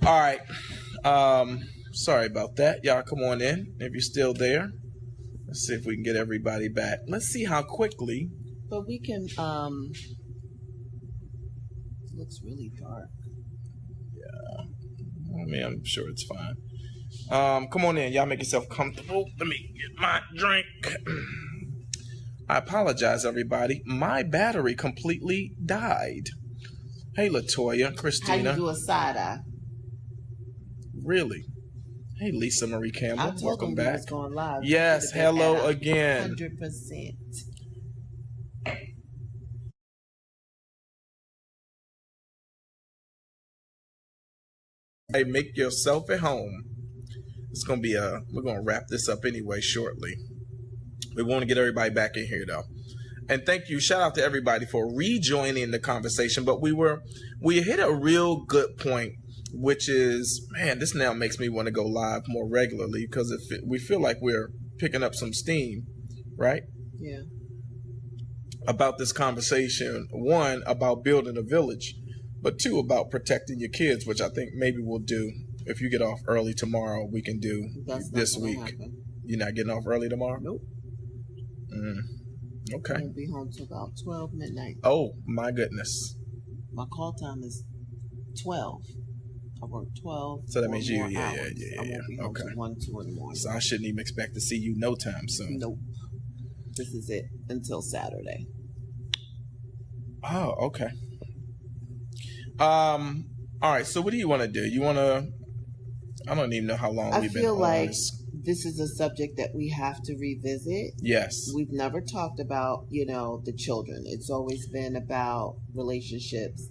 All right. Sorry about that. Y'all come on in if you're still there. Let's see if we can get everybody back. Let's see how quickly. But we can, it looks really dark. Yeah. I mean, I'm sure it's fine. Come on in. Y'all make yourself comfortable. Let me get my drink. I apologize, everybody. My battery completely died. Hey, Latoya, Christina. How you do a side eye? Really? Hey, Lisa Marie Campbell. Welcome back. Was going live. Yes, hello again. 100%. Hey, make yourself at home. It's gonna be we're gonna wrap this up anyway shortly. We want to get everybody back in here though. And thank you, shout out to everybody for rejoining the conversation. But we hit a real good point, which is, man, this now makes me want to go live more regularly because we feel like we're picking up some steam, right? Yeah. About this conversation, one, about building a village, but two, about protecting your kids, which I think maybe we'll do. If you get off early tomorrow, we can do this week. Happen. You're not getting off early tomorrow? Nope. Okay. I won't be home till about 12 midnight. Oh, my goodness. My call time is 12. I work 12. So that means you, hours. yeah. I won't be home till 1, 2 in the morning. So I shouldn't even expect to see you no time soon. Nope. This is it until Saturday. Oh, okay. All right. So what do you want to do? You want to? I don't even know how long we've been on this. I feel like this is a subject that we have to revisit. Yes. We've never talked about, the children. It's always been about relationships.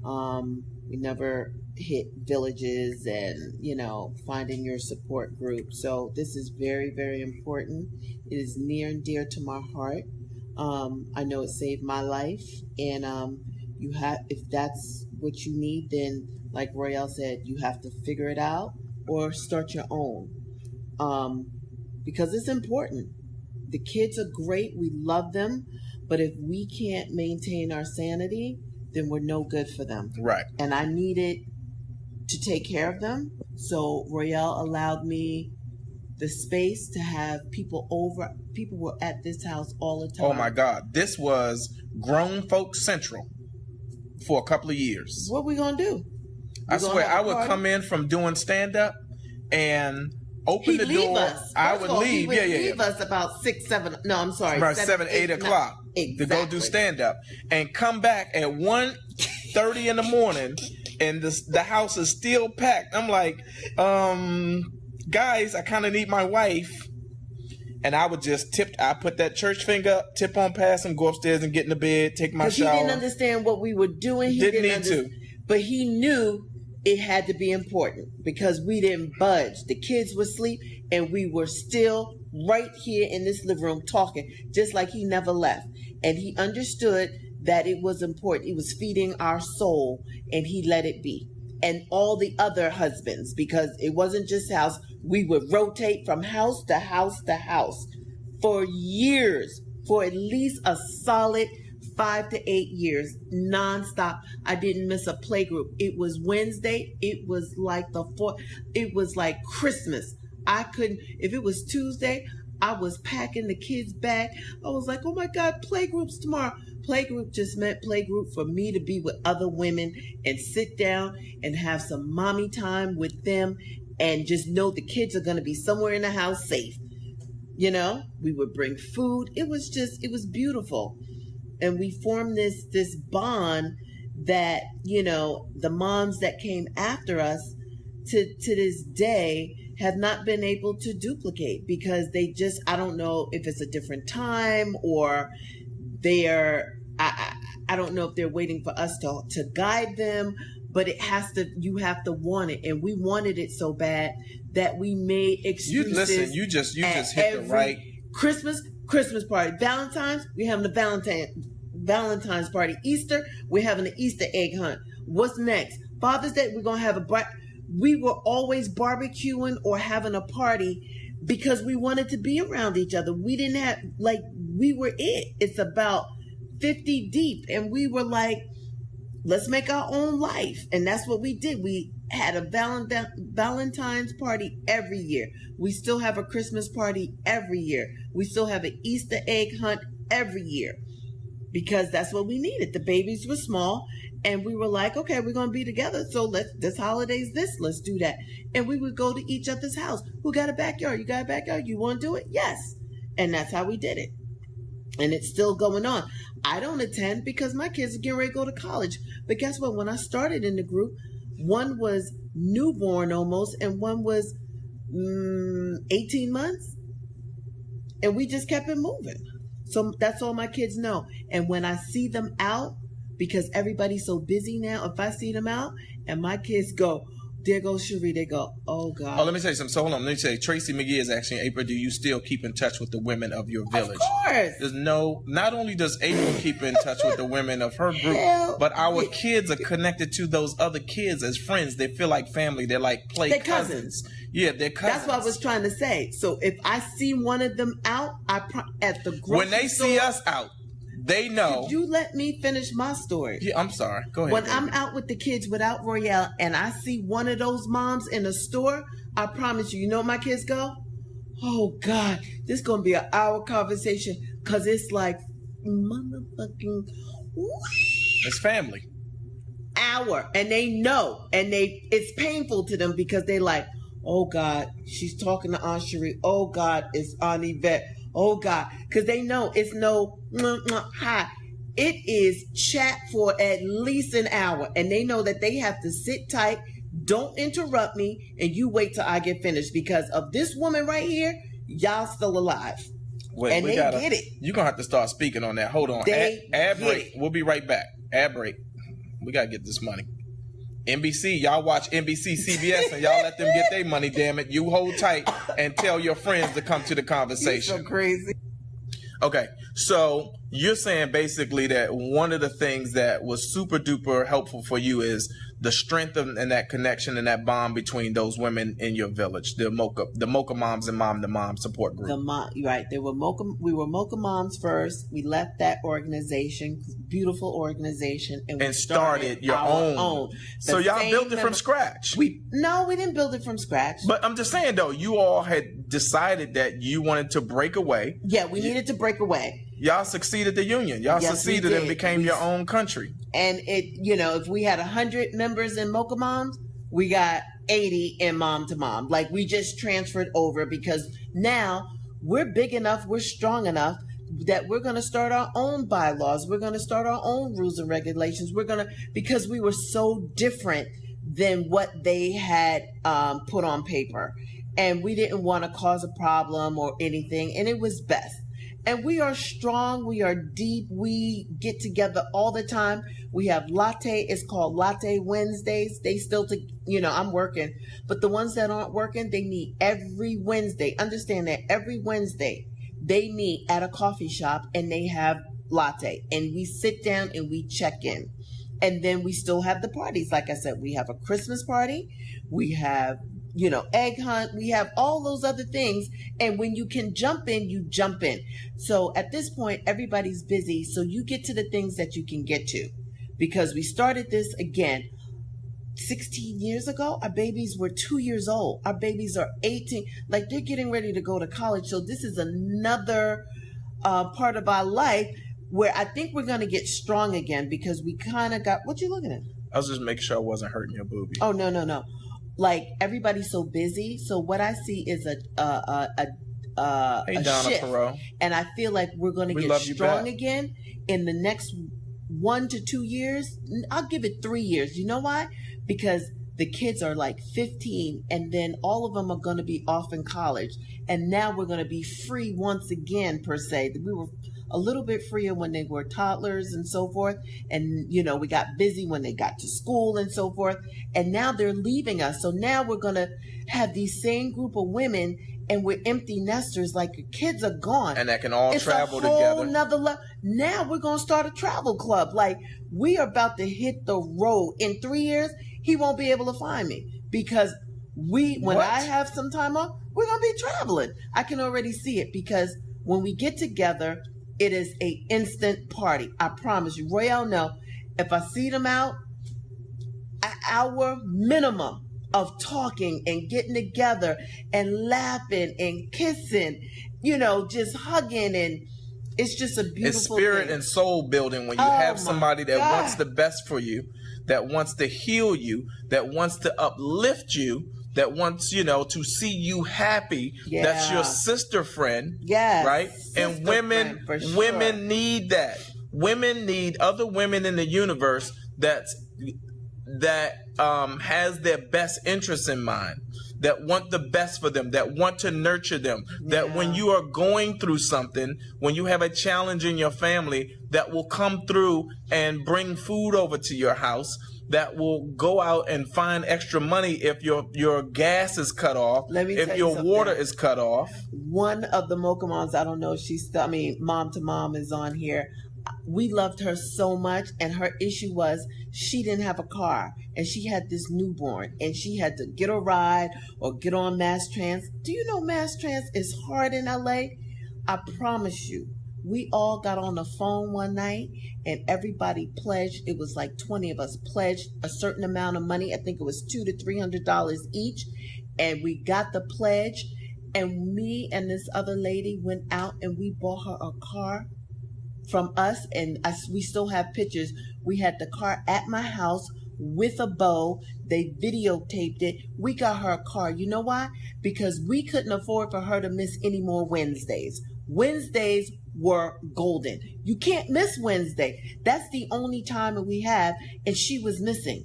We never hit villages and, finding your support group. So this is very, very important. It is near and dear to my heart. I know it saved my life. And if that's what you need, then like Royale said, you have to figure it out or start your own. Because it's important. The kids are great. We love them. But if we can't maintain our sanity, then we're no good for them. Right. And I needed to take care of them. So Royale allowed me the space to have people over. People were at this house all the time. Oh my God. This was Grown Folks Central for a couple of years. What we going to do? I swear, I would come in from doing stand-up and open the door. I would leave. He would leave us about 6, 7. No, I'm sorry. About 7, 8 o'clock to go do stand-up, and come back at 1:30 in the morning, and the house is still packed. I'm like, guys, I kind of need my wife. And I would just I put that church finger up, tip on past him, go upstairs and get in the bed, take my shower. He didn't understand what we were doing. He didn't need to. But he knew it had to be important because we didn't budge. The kids were asleep and we were still right here in this living room talking, just like he never left. And he understood that it was important. It was feeding our soul, and he let it be. And all the other husbands, because it wasn't just house. We would rotate from house to house to house for years, for at least a solid 5 to 8 years, nonstop. I didn't miss a playgroup. It was Wednesday. It was like it was like Christmas. I couldn't, if it was Tuesday, I was packing the kids' bag. I was like, oh my God, playgroups tomorrow. Playgroup just meant playgroup for me to be with other women and sit down and have some mommy time with them and just know the kids are going to be somewhere in the house safe. We would bring food. It was beautiful. And we formed this bond that, the moms that came after us to this day have not been able to duplicate because they just, I don't know if it's a different time or I don't know if they're waiting for us to guide them, but you have to want it. And we wanted it so bad that we made excuses. You just hit the right. Christmas party. Valentine's, we're having a Valentine's party. Easter, we're having an Easter egg hunt. What's next? Father's Day, we're going to have we were always barbecuing or having a party because we wanted to be around each other. We didn't have, we were it. It's about 50 deep. And we were like, let's make our own life. And that's what we did. We had a Valentine's party every year. We still have a Christmas party every year. We still have an Easter egg hunt every year because that's what we needed. The babies were small and we were like, okay, we're going to be together. So this holiday's let's do that. And we would go to each other's house. Who got a backyard? You got a backyard? You want to do it? Yes. And that's how we did it. And it's still going on. I don't attend because my kids are getting ready to go to college. But guess what? When I started in the group, one was newborn almost, and one was 18 months. And we just kept it moving. So that's all my kids know. And when I see them out, because everybody's so busy now, if I see them out and my kids go, there goes Cherie, they go, oh God. Oh, let me tell you something. So hold on. Let me tell you, Tracy McGee is asking, April, do you still keep in touch with the women of your village? Of course. There's not only does April keep in touch with the women of her group, but our kids are connected to those other kids as friends. They feel like family. They're like they're cousins. Yeah, they're cousins. That's what I was trying to say. So if I see one of them out, at the grocery when they see us out, they know. Could you let me finish my story? Yeah, I'm sorry. Go ahead. When baby. I'm out with the kids without Royale and I see one of those moms in a store, I promise you, you know what my kids go? Oh God, this is going to be an hour conversation because it's like motherfucking it's family. Hour. And they know. And it's painful to them because they like, oh God, she's talking to Aunt Cherie. Oh God, it's Aunt Yvette. Oh God, because they know it's no hi. It is chat for at least an hour, and they know that they have to sit tight, don't interrupt me, and you wait till I get finished because of this woman right here. Y'all still alive, Wait, and they get it. You're gonna have to start speaking on that. Hold on, ad break. We'll be right back. Ad break. We gotta get this money. NBC, y'all watch NBC, CBS, and y'all let them get their money, damn it. You hold tight and tell your friends to come to the conversation. You're so crazy. Okay, so you're saying basically that one of the things that was super duper helpful for you is the strength and that connection and that bond between those women in your village, the Mocha Moms and Mom to Mom support group. Right. We were Mocha Moms first. We left that organization, beautiful organization, and started your own. So y'all built it from scratch. No, we didn't build it from scratch. But I'm just saying though, you all had decided that you wanted to break away. Yeah, we needed to break away. Y'all succeeded the union. Y'all succeeded and became your own country. And if we had 100 members in Mocha Moms, we got 80 in Mom to Mom. Like we just transferred over because now we're big enough, we're strong enough that we're going to start our own bylaws. We're going to start our own rules and regulations. Because we were so different than what they had put on paper. And we didn't want to cause a problem or anything. And it was best. And we are strong. We are deep. We get together all the time. We have latte. It's called Latte Wednesdays. They still, I'm working. But the ones that aren't working, they meet every Wednesday. Understand that every Wednesday they meet at a coffee shop and they have latte. And we sit down and we check in. And then we still have the parties. Like I said, we have a Christmas party. We have egg hunt, we have all those other things. And when you can jump in, you jump in. So at this point, everybody's busy. So you get to the things that you can get to because we started this again 16 years ago. Our babies were 2 years old. Our babies are 18. Like they're getting ready to go to college. So this is another part of our life where I think we're going to get strong again because we kind of got, what you looking at? I was just making sure I wasn't hurting your boobie. Oh, no. Like everybody's so busy, so what I see is a Donna shift, Perot. And I feel like we're going to get strong again in the next 1 to 2 years. I'll give it 3 years. You know why? Because the kids are like 15, and then all of them are going to be off in college, and now we're going to be free once again per se. We were a little bit freer when they were toddlers and so forth. And, we got busy when they got to school and so forth. And now they're leaving us. So now we're going to have these same group of women and we're empty nesters. Like your kids are gone. And that can all travel together. It's a whole nother level. Now we're going to start a travel club. Like we are about to hit the road. In 3 years, he won't be able to find me because when I have some time off, we're going to be traveling. I can already see it because when we get together, it is an instant party. I promise you. Royale, no. If I see them out, an hour minimum of talking and getting together and laughing and kissing, just hugging, and it's just a beautiful It's spirit thing. and soul building when you have somebody that wants the best for you, that wants to heal you, that wants to uplift you, that wants, to see you happy. Yeah. That's your sister friend. Yes, Right? sister And women, friend, for sure. women need that. Women need other women in the universe that has their best interests in mind, that want the best for them, that want to nurture them, that when you are going through something, when you have a challenge in your family, that will come through and bring food over to your house, that will go out and find extra money if your gas is cut off, if your water is cut off. One of the Mocha moms, I don't know if she's still, Mom to Mom is on here. We loved her so much, and her issue was she didn't have a car, and she had this newborn, and she had to get a ride or get on mass trans. Do you know mass trans is hard in LA? I promise you. We all got on the phone one night, and everybody pledged. It was like 20 of us pledged a certain amount of money. I think it was $200 to $300 each, and we got the pledge. And me and this other lady went out and we bought her a car from us, and we still have pictures. We had the car at my house with a bow. They videotaped it. We got her a car. You know why? Because we couldn't afford for her to miss any more Wednesdays. Wednesdays were golden. You can't miss Wednesday. That's the only time that we have, and she was missing.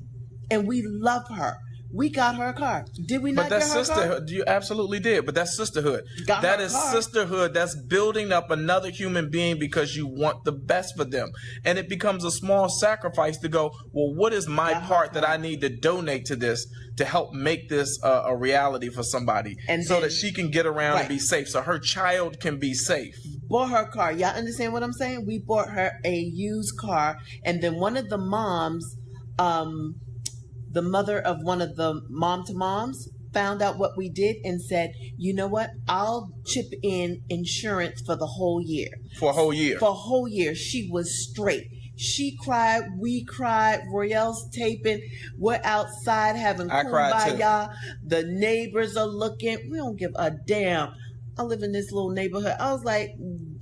And we love her. We got her a car. Did we not get her a car? But that's sisterhood. You absolutely did. But that's sisterhood. That is sisterhood. That's building up another human being because you want the best for them. And it becomes a small sacrifice to go, well, what is my part that I need to donate to this to help make this a reality for somebody, and so that she can get around and be safe, so her child can be safe. Bought her a car. Y'all understand what I'm saying? We bought her a used car, and then one of the moms, the mother of one of the mom to moms, found out what we did and said, you know what? I'll chip in insurance for the whole year. For a whole year. For a whole year. She was straight. She cried. We cried. Royale's taping. We're outside having kumbaya. The neighbors are looking. We don't give a damn. I live in this little neighborhood. I was like,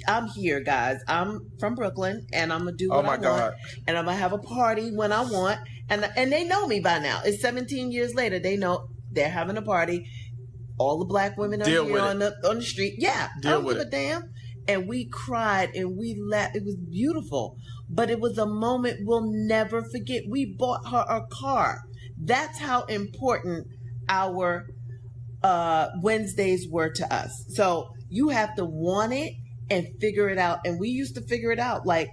I'm here, guys. I'm from Brooklyn, and I'm going to do what I want. And I'm going to have a party when I want. And they know me by now. It's 17 years later. They know they're having a party. All the black women are here on the street. Yeah. I don't give a damn. And we cried and we laughed. It was beautiful. But it was a moment we'll never forget. We bought her a car. That's how important our Wednesdays were to us. So you have to want it and figure it out. And we used to figure it out like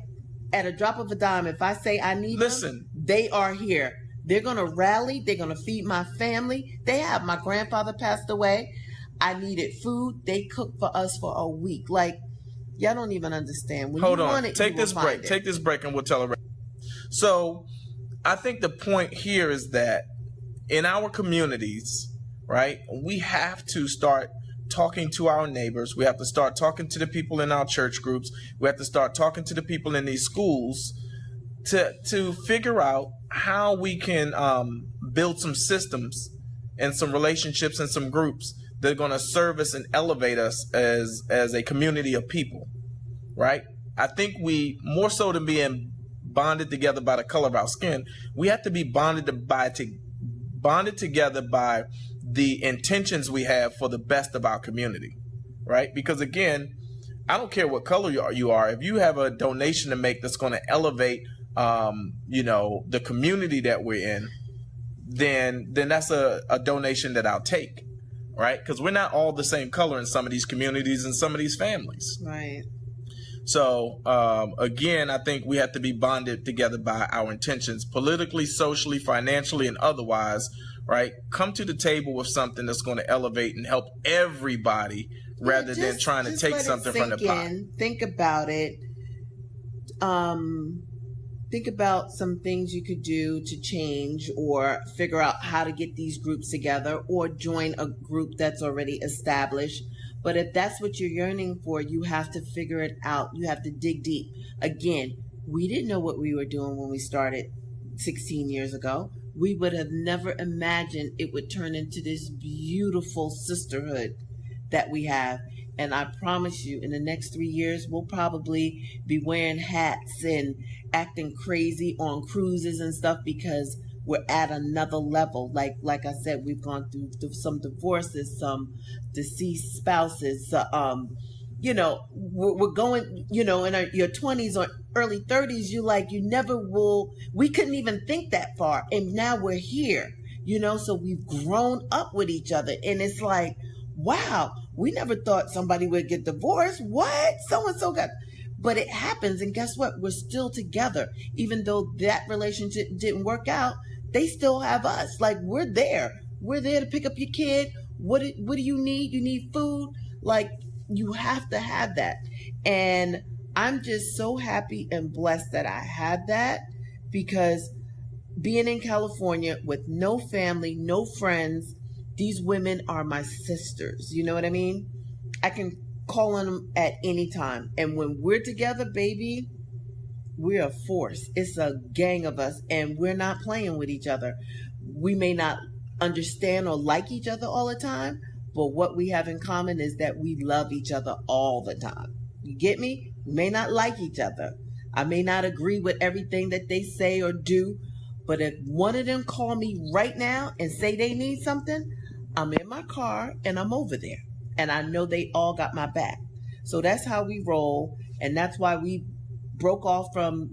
at a drop of a dime. If I say I need them, they are here. They're going to rally. They're going to feed my family. They have. My grandfather passed away. I needed food. They cooked for us for a week. Like, y'all don't even understand. When Hold on. Take this break. Take this break and we'll tell her. So I think the point here is that in our communities, right, we have to start talking to our neighbors. We have to start talking to the people in our church groups. We have to start talking to the people in these schools to figure out how we can build some systems and some relationships and some groups that are going to service and elevate us as a community of people, right? I think we, more so than being bonded together by the color of our skin, we have to be bonded together by the intentions we have for the best of our community, right? Because again, I don't care what color you are. If you have a donation to make that's going to elevate, the community that we're in, then that's a donation that I'll take, right? Because we're not all the same color in some of these communities and some of these families. Right. So, again, I think we have to be bonded together by our intentions, politically, socially, financially, and otherwise, right? Come to the table with something that's going to elevate and help everybody rather than trying to take something from the pot. Think about it. Think about some things you could do to change or figure out how to get these groups together or join a group that's already established. But if that's what you're yearning for, you have to figure it out. You have to dig deep. Again, We didn't know what we were doing when we started 16 years ago. We would have never imagined it would turn into this beautiful sisterhood that we have. And I promise you, in the next 3 years, we'll probably be wearing hats and acting crazy on cruises and stuff because we're at another level. Like I said, we've gone through some divorces, some deceased spouses. We're going, in your 20s or early 30s. You never will. We couldn't even think that far, and now we're here. So we've grown up with each other, and it's like, wow, we never thought somebody would get divorced. What? So-and-so got... But it happens, and guess what? We're still together. Even though that relationship didn't work out, they still have us. Like, we're there. We're there to pick up your kid. What do you need? You need food? Like, you have to have that. And I'm just so happy and blessed that I had that, because being in California with no family, no friends, these women are my sisters. You know what I mean? I can call on them at any time. And when we're together, baby, we're a force. It's a gang of us, and we're not playing with each other. We may not understand or like each other all the time, but what we have in common is that we love each other all the time. You get me? We may not like each other. I may not agree with everything that they say or do, but if one of them call me right now and say they need something, I'm in my car and I'm over there. And I know they all got my back. So that's how we roll. And that's why we broke off from,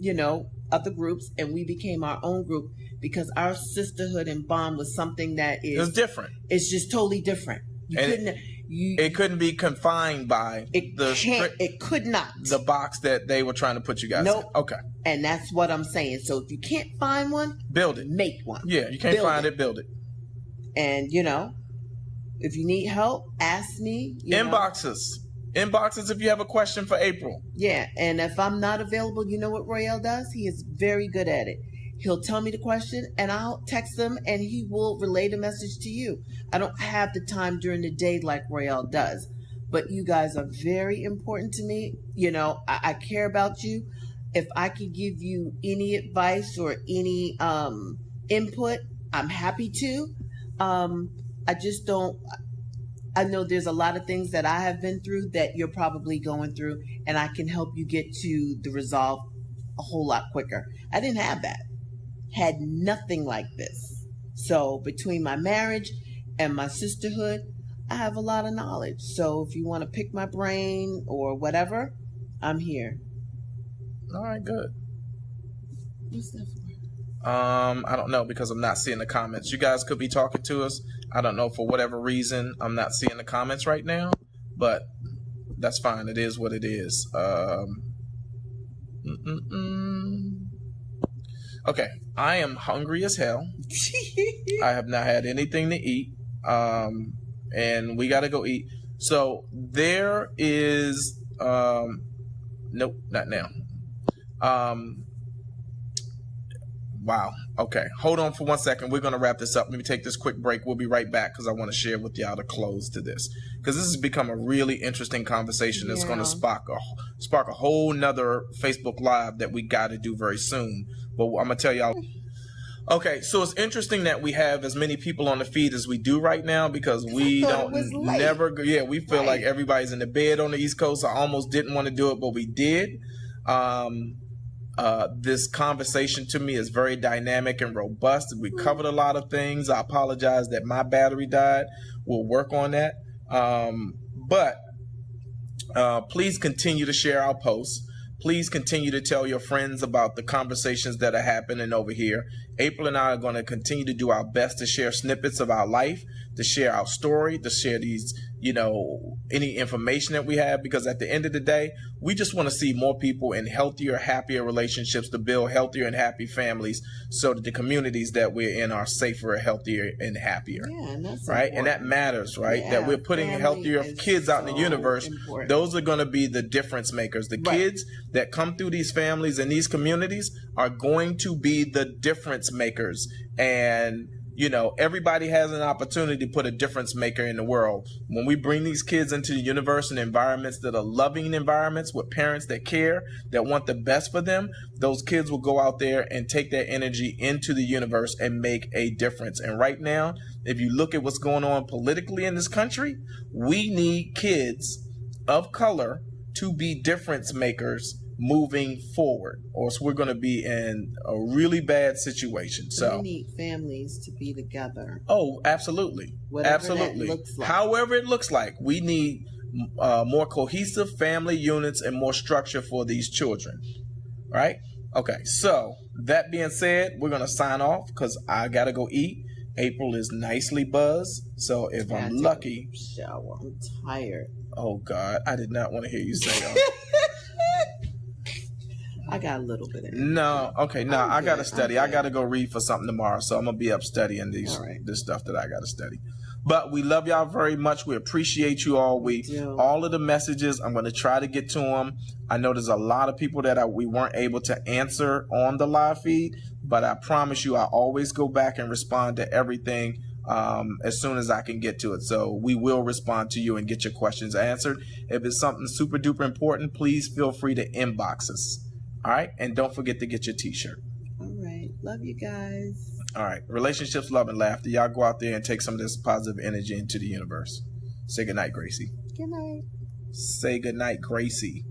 other groups, and we became our own group, because our sisterhood and bond was something that is... It's different. It's just totally different. It couldn't be confined by it could not. The box that they were trying to put you guys in. Okay. And that's what I'm saying. So if you can't find one, build it. Make one. Yeah, you can't find it, build it. And if you need help, ask me. Inboxes if you have a question for April. Yeah, and if I'm not available, you know what Royale does? He is very good at it. He'll tell me the question, and I'll text him, and he will relay the message to you. I don't have the time during the day like Royale does, but you guys are very important to me. I care about you. If I could give you any advice or any input, I'm happy to. I just don't... I know there's a lot of things that I have been through that you're probably going through, and I can help you get to the resolve a whole lot quicker. I didn't have that. Had nothing like this. So between my marriage and my sisterhood, I have a lot of knowledge. So if you want to pick my brain or whatever, I'm here. All right, good. What's that for? I don't know, because I'm not seeing the comments. You guys could be talking to us. I don't know, for whatever reason, I'm not seeing the comments right now, but that's fine. It is what it is. Okay, I am hungry as hell. I have not had anything to eat, and we got to go eat. So there is, nope, not now. Wow. Okay. Hold on for 1 second. We're going to wrap this up. Let me take this quick break. We'll be right back, because I want to share with y'all the close to this, because this has become a really interesting conversation that's going to spark a whole nother Facebook Live that we got to do very soon. But I'm going to tell y'all. Okay. So it's interesting that we have as many people on the feed as we do right now, because we don't we feel like everybody's in the bed on the East Coast. I almost didn't want to do it, but we did. This conversation to me is very dynamic and robust. We covered a lot of things. I apologize that my battery died. We'll work on that. But please continue to share our posts. Please continue to tell your friends about the conversations that are happening over here. April and I are going to continue to do our best to share snippets of our life, to share our story, to share these, any information that we have, because at the end of the day, we just want to see more people in healthier, happier relationships, to build healthier and happy families, so that the communities that we're in are safer, healthier, and happier. Yeah, and that's right. important. And that matters, right? Yeah, that we're putting healthier kids out in the universe. Important. Those are going to be the difference makers. The kids that come through these families and these communities are going to be the difference makers. And You know, everybody has an opportunity to put a difference maker in the world. When we bring these kids into the universe and environments that are loving environments with parents that care, that want the best for them, those kids will go out there and take that energy into the universe and make a difference. And right now, if you look at what's going on politically in this country, we need kids of color to be difference makers moving forward, or else we're going to be in a really bad situation. So we need families to be together. Oh, absolutely. Whatever Absolutely. that looks like. However it looks like, we need more cohesive family units and more structure for these children. Right? Okay. So that being said, we're going to sign off because I got to go eat. April is nicely buzzed. So if I'm lucky. Shower. I'm tired. Oh, God. I did not want to hear you say that. I got a little bit of it. No, okay, no, I got to study. I got to to go read for something tomorrow, so I'm gonna be up studying this stuff that I got to study. But we love y'all very much. We appreciate you all. All of the messages, I'm gonna try to get to them. I know there's a lot of people that we weren't able to answer on the live feed, but I promise you, I always go back and respond to everything as soon as I can get to it. So we will respond to you and get your questions answered. If it's something super duper important, please feel free to inbox us. All right. And don't forget to get your t-shirt. All right. Love you guys. All right. Relationships, love, and laughter. Y'all go out there and take some of this positive energy into the universe. Say goodnight, Gracie. Good night. Say goodnight, Gracie.